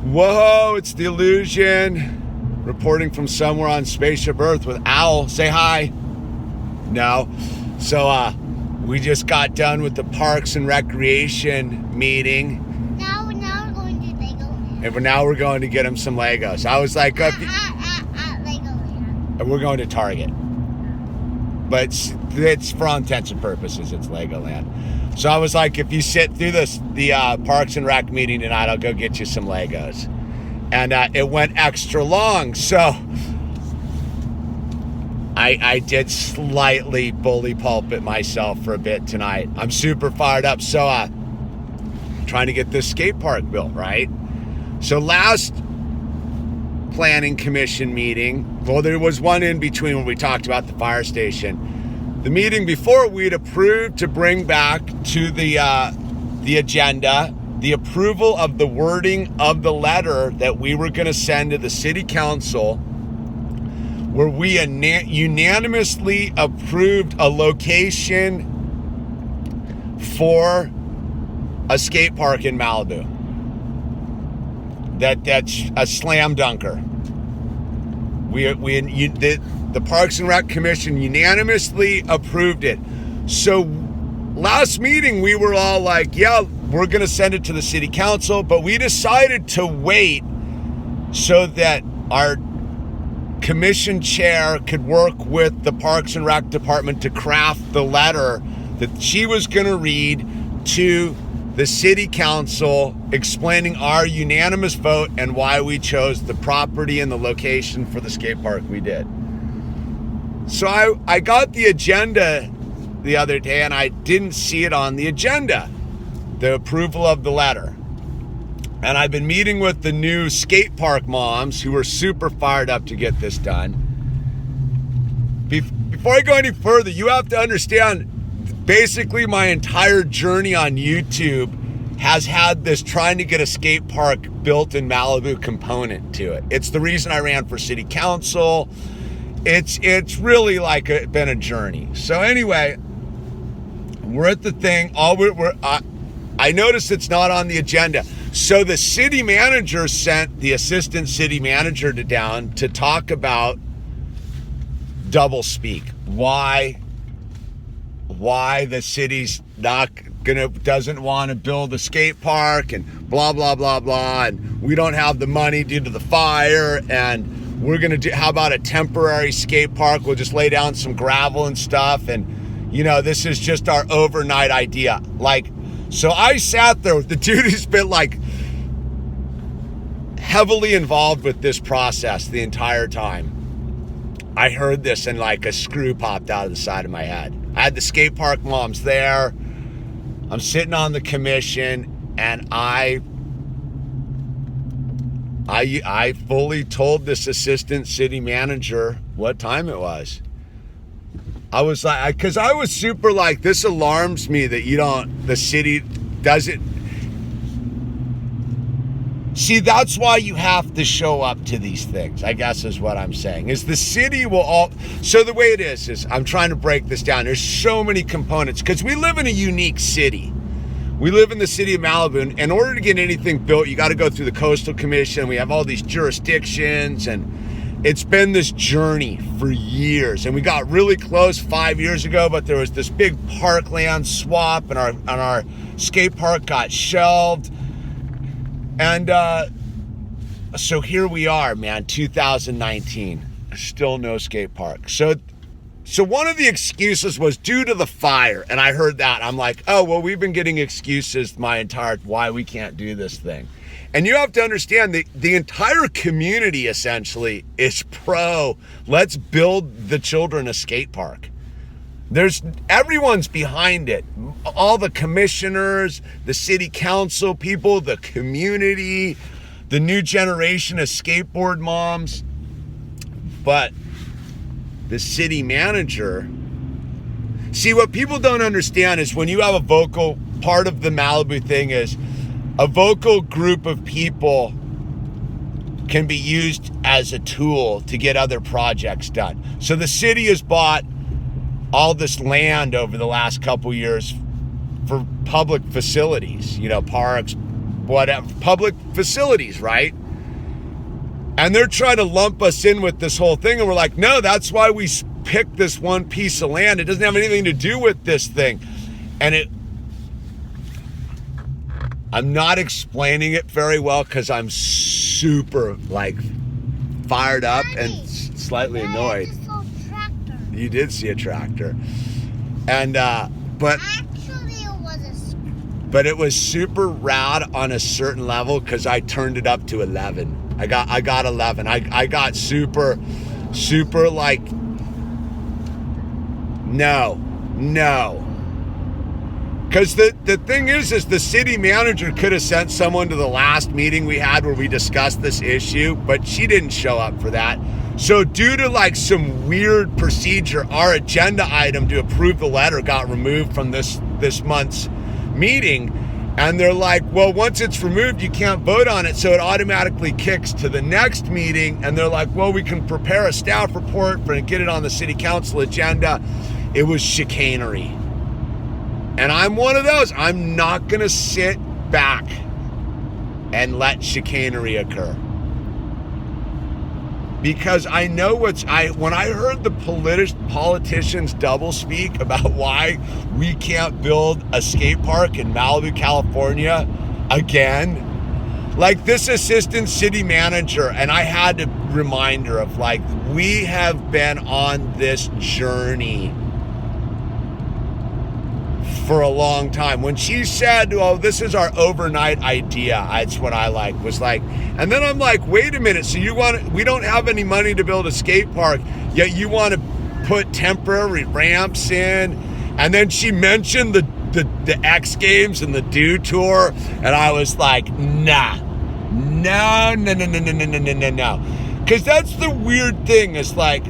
Whoa, it's the Yewllusion, reporting from somewhere on Spaceship Earth with Owl. Say hi. No. So, we just got done with the Parks and Recreation meeting. Now we're going to Legoland. And now we're going to get him some Legos. I was like, Legoland. We're going to Target. But it's for all intents and purposes, it's Legoland. So I was like, if you sit through the Parks and Rec meeting tonight, I'll go get you some Legos. And it went extra long, so I did slightly bully pulpit myself for a bit tonight. I'm super fired up. So trying to get this skate park built, right? So last planning commission meeting, well, there was one in between when we talked about the fire station. The meeting before, we'd approved to bring back to the agenda the approval of the wording of the letter that we were going to send to the city council, where we unanimously approved a location for a skate park in Malibu. That's a slam dunker. The Parks and Rec Commission unanimously approved it. So last meeting, we were all like, yeah, we're going to send it to the city council, but we decided to wait so that our commission chair could work with the Parks and Rec department to craft the letter that she was going to read to the city council, explaining our unanimous vote and why we chose the property and the location for the skate park we did. So I got the agenda the other day and I didn't see it on the agenda, the approval of the letter. And I've been meeting with the new skate park moms who are super fired up to get this done. Before I go any further, you have to understand, basically my entire journey on YouTube has had this trying to get a skate park built in Malibu component to it. It's the reason I ran for city council. It's really like been a journey. So anyway, we're at the thing. I noticed it's not on the agenda. So the city manager sent the assistant city manager down to talk about double speak. Why the city's doesn't want to build a skate park and blah, blah, blah, blah. And we don't have the money due to the fire. And we're going to do, how about a temporary skate park? We'll just lay down some gravel and stuff. And, this is just our overnight idea. So I sat there with the dude who's been heavily involved with this process the entire time. I heard this and a screw popped out of the side of my head. I had the skate park moms there. I'm sitting on the commission and I fully told this assistant city manager what time it was. I was like, because I was super this alarms me that the city doesn't. See, that's why you have to show up to these things, I guess is what I'm saying. Is the city will so the way it is I'm trying to break this down. There's so many components because we live in a unique city. We live in the city of Malibu, and in order to get anything built, you got to go through the Coastal Commission. We have all these jurisdictions, and it's been this journey for years. And we got really close 5 years ago, but there was this big parkland swap, and our skate park got shelved. And so here we are, man, 2019, still no skate park. So one of the excuses was due to the fire, and I heard that. I'm like, oh, well, we've been getting excuses why we can't do this thing. And you have to understand the entire community essentially is let's build the children a skate park. Everyone's behind it. All the commissioners, the city council people, the community, the new generation of skateboard moms. But the city manager, see, what people don't understand is when you have a vocal, part of the Malibu thing is a vocal group of people can be used as a tool to get other projects done. So the city has bought all this land over the last couple years for public facilities, parks, whatever, public facilities, right? And they're trying to lump us in with this whole thing. And we're like, no, that's why we picked this one piece of land. It doesn't have anything to do with this thing. And I'm not explaining it very well because I'm super like fired up and slightly annoyed. I just saw a tractor. You did see a tractor. And, but Actually, it was but it was super rad on a certain level because I turned it up to 11. I got 11. I got super like, no. Because the thing is the city manager could have sent someone to the last meeting we had where we discussed this issue, but she didn't show up for that. So due to like some weird procedure, our agenda item to approve the letter got removed from this month's meeting. And they're like, well, once it's removed, you can't vote on it. So it automatically kicks to the next meeting. And they're like, well, we can prepare a staff report and get it on the city council agenda. It was chicanery. And I'm one of those. I'm not going to sit back and let chicanery occur. Because I know when I heard the politicians double speak about why we can't build a skate park in Malibu, California again, like this assistant city manager, and I had to remind her of like, we have been on this journey for a long time. When she said, oh, this is our overnight idea, that's what I like, was like, and then I'm like, wait a minute, so we don't have any money to build a skate park, yet you want to put temporary ramps in? And then she mentioned the X Games and the Do Tour, and I was like, no. Because that's the weird thing, is like,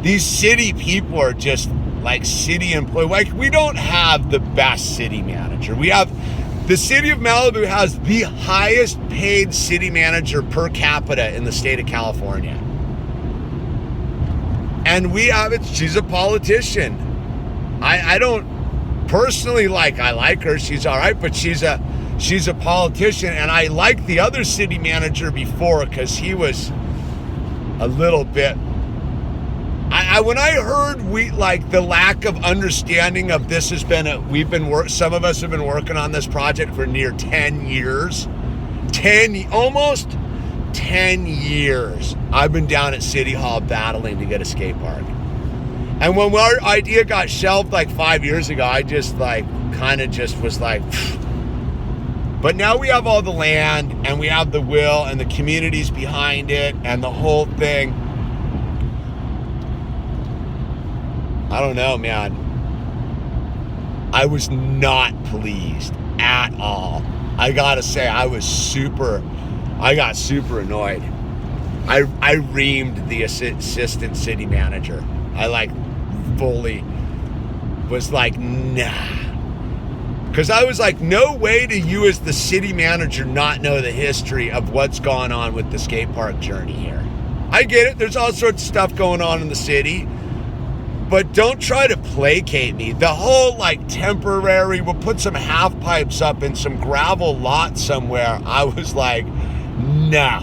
these city people are just like city employee. Like, we don't have the best city manager. The city of Malibu has the highest paid city manager per capita in the state of California. And we have it. She's a politician. I don't personally I like her. She's all right, but she's a politician. And I liked the other city manager before because he was a little bit. When I heard the lack of understanding of this has been some of us have been working on this project for near 10 years. Almost 10 years. I've been down at City Hall battling to get a skate park. And when our idea got shelved 5 years ago, I just was like, pfft. But now we have all the land and we have the will and the communities behind it and the whole thing. I don't know, man. I was not pleased at all. I gotta say, I got super annoyed. I reamed the assistant city manager. I fully was like, nah. Because I was like, no way do you as the city manager not know the history of what's gone on with the skate park journey here. I get it. There's all sorts of stuff going on in the city. But don't try to placate me. The whole temporary, we'll put some half pipes up in some gravel lot somewhere. I was like, no.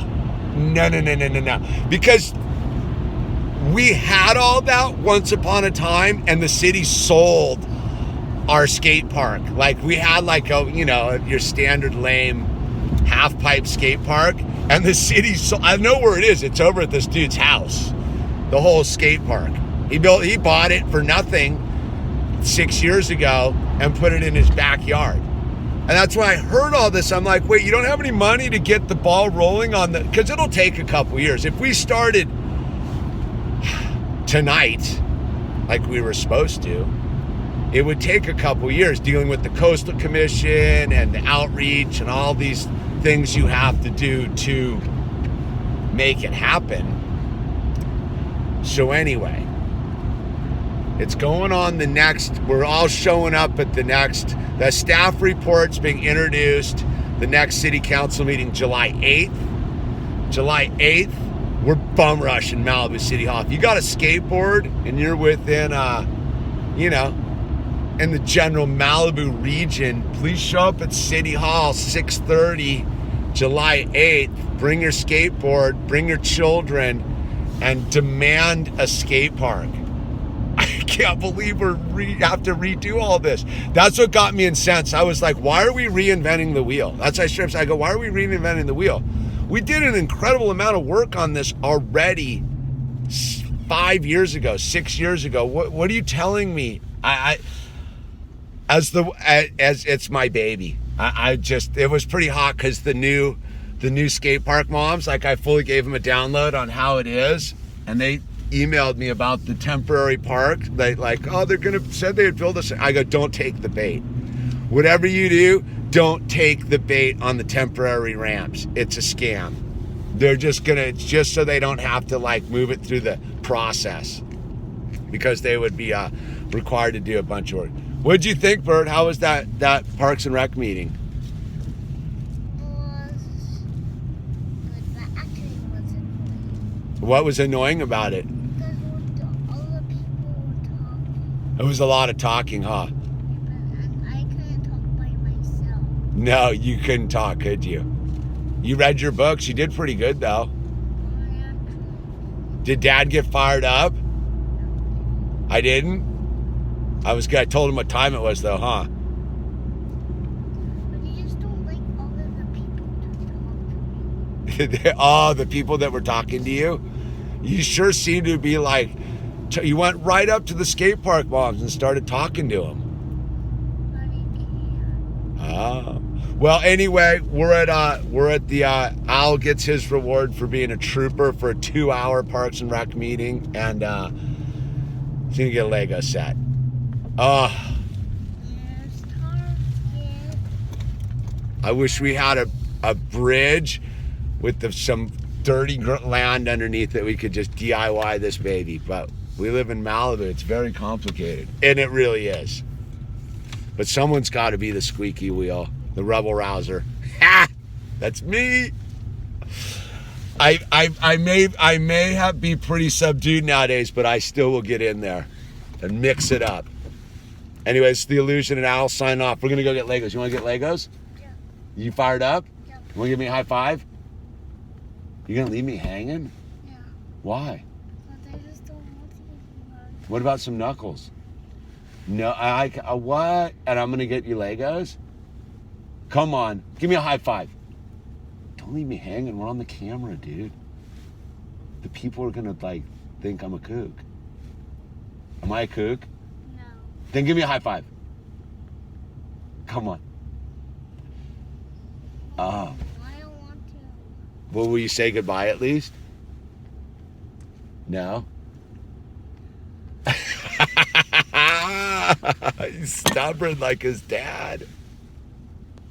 Because we had all that once upon a time and the city sold our skate park. We had your standard lame half pipe skate park, and the city I know where it is. It's over at this dude's house. The whole skate park. He bought it for nothing 6 years ago and put it in his backyard. And that's when I heard all this. I'm like, wait, you don't have any money to get the ball rolling on because it'll take a couple years. If we started tonight, like we were supposed to, it would take a couple years dealing with the Coastal Commission and the outreach and all these things you have to do to make it happen. So anyway, it's going on we're all showing up at the staff report's being introduced, the next city council meeting, July 8th. July 8th, we're bum rushing Malibu City Hall. If you got a skateboard and you're within, in the general Malibu region, please show up at City Hall 6:30, July 8th. Bring your skateboard, bring your children, and demand a skate park. I can't believe we have to redo all this. That's what got me incensed. I was like, why are we reinventing the wheel? That's why I go, why are we reinventing the wheel? We did an incredible amount of work on this already 5 years ago, 6 years ago. What are you telling me? As it's my baby. It was pretty hot because the new skate park moms, like I fully gave them a download on how it is, and they emailed me about the temporary park. They said they'd build us. I go, don't take the bait. Whatever you do, don't take the bait on the temporary ramps. It's a scam. They're it's just so they don't have to like move it through the process, because they would be required to do a bunch of work. What'd you think, Bert? How was that Parks and Rec meeting? What was annoying about it? Because all the people were talking. It was a lot of talking, huh? But I couldn't talk by myself. No, you couldn't talk, could you? You read your books. You did pretty good, though. Did Dad get fired up? I didn't? I told him what time it was, though, huh? But you just don't like all of the people to talk to me. Oh, the people that were talking to you? You sure seem to be like, you went right up to the skate park moms and started talking to them. But I can't. Well, anyway, we're at the Owl gets his reward for being a trooper for a 2-hour Parks and Rec meeting, and he's gonna get a Lego set. There's Target. I wish we had a bridge with some dirty land underneath that we could just DIY this baby, but we live in Malibu. It's very complicated, and it really is. But someone's got to be the squeaky wheel, the rebel rouser. Ha! That's me. I may be pretty subdued nowadays, but I still will get in there and mix it up. Anyways, the Yewllusion and Owl sign off. We're gonna go get Legos. You want to get Legos? Yeah. You fired up? Yeah. You want to give me a high five? You gonna leave me hanging? Yeah. Why? But I just don't want to. What about some knuckles? No, what? And I'm gonna get you Legos? Come on, give me a high five. Don't leave me hanging. We're on the camera, dude. The people are gonna think I'm a kook. Am I a kook? No. Then give me a high five. Come on. I don't want to. Well, will you say goodbye at least? No? He's stubborn like his dad.